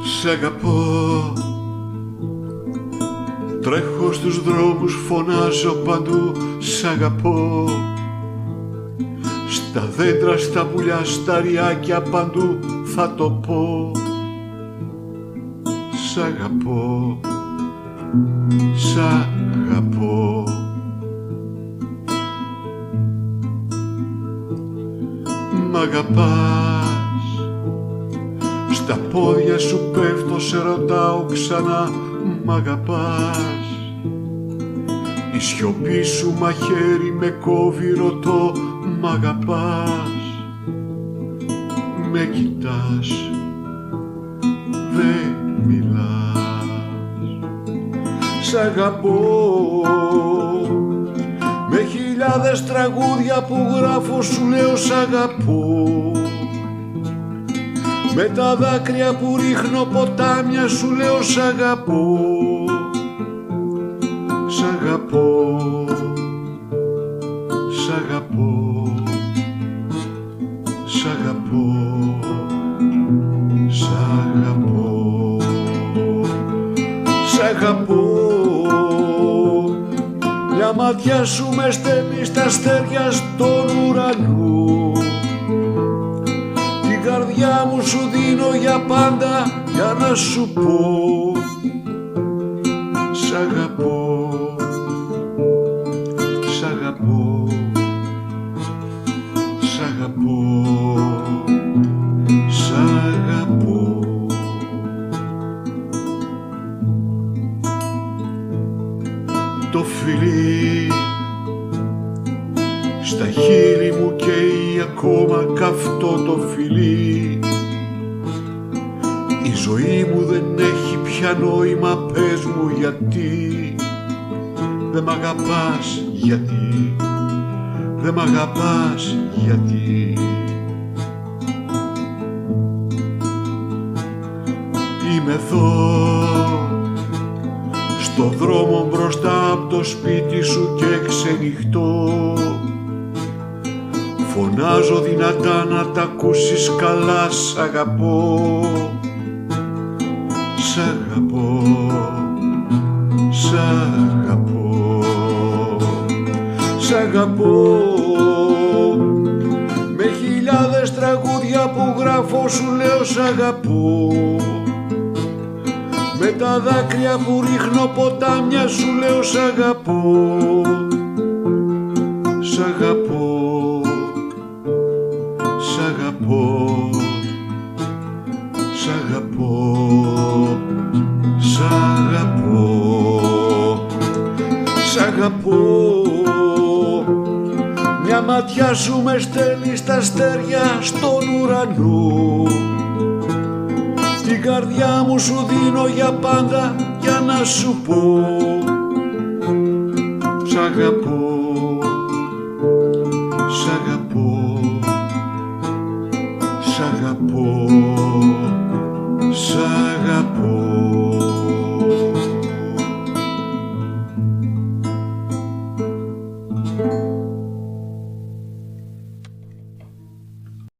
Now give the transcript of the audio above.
Σ' αγαπώ. Τρέχω στους δρόμους, φωνάζω παντού, σ' αγαπώ. Στα δέντρα, στα πουλιά, στα ριάκια, παντού θα το πω. Σ' αγαπώ, σ' αγαπώ. Μ' αγαπάς. Στα πόδια σου πέφτω, σε ρωτάω ξανά, μ' αγαπάς. Η σιωπή σου μαχαίρι με κόβει, ρωτώ, μ' αγαπάς. Με κοιτάς, δε μιλάς. Σ' αγαπώ. Με χιλιάδες τραγούδια που γράφω σου λέω σ' αγαπώ. Με τα δάκρυα που ρίχνω ποτάμια σου λέω σ' αγαπώ. Σ' αγαπώ, σ' αγαπώ, σ' αγαπώ, σ' αγαπώ, σ' αγαπώ. Μια ματιά σου με στέλνει στα αστέρια στον ουρανό. Την καρδιά μου σου δίνω για πάντα για να σου πω. Σ' αγαπώ, σ' αγαπώ, σ' αγαπώ, σ' αγαπώ. Το φιλί στα χείλη μου καίει ακόμα καυτό το φιλί. Η ζωή μου δεν έχει πια νόημα, πες μου γιατί. Δε μ' αγαπάς γιατί, δε μ' αγαπάς γιατί. Είμαι εδώ στο δρόμο μπροστά από το σπίτι σου και ξενυχτώ. Φωνάζω δυνατά να τ' ακούσεις καλά, σ' αγαπώ. Σ' αγαπώ, σ' αγαπώ, σ' αγαπώ. Με χιλιάδες τραγούδια που γράφω σου λέω σ' αγαπώ. Με τα δάκρυα που ρίχνω ποτάμια σου λέω σ' αγαπώ. Σ' αγαπώ, σ' αγαπώ, σ' αγαπώ, σ' αγαπώ, σ' αγαπώ. Μια ματιά σου με στέλνει στα αστέρια στον ουρανό. Την καρδιά μου σου δίνω για πάντα για να σου πω. Σ' αγαπώ.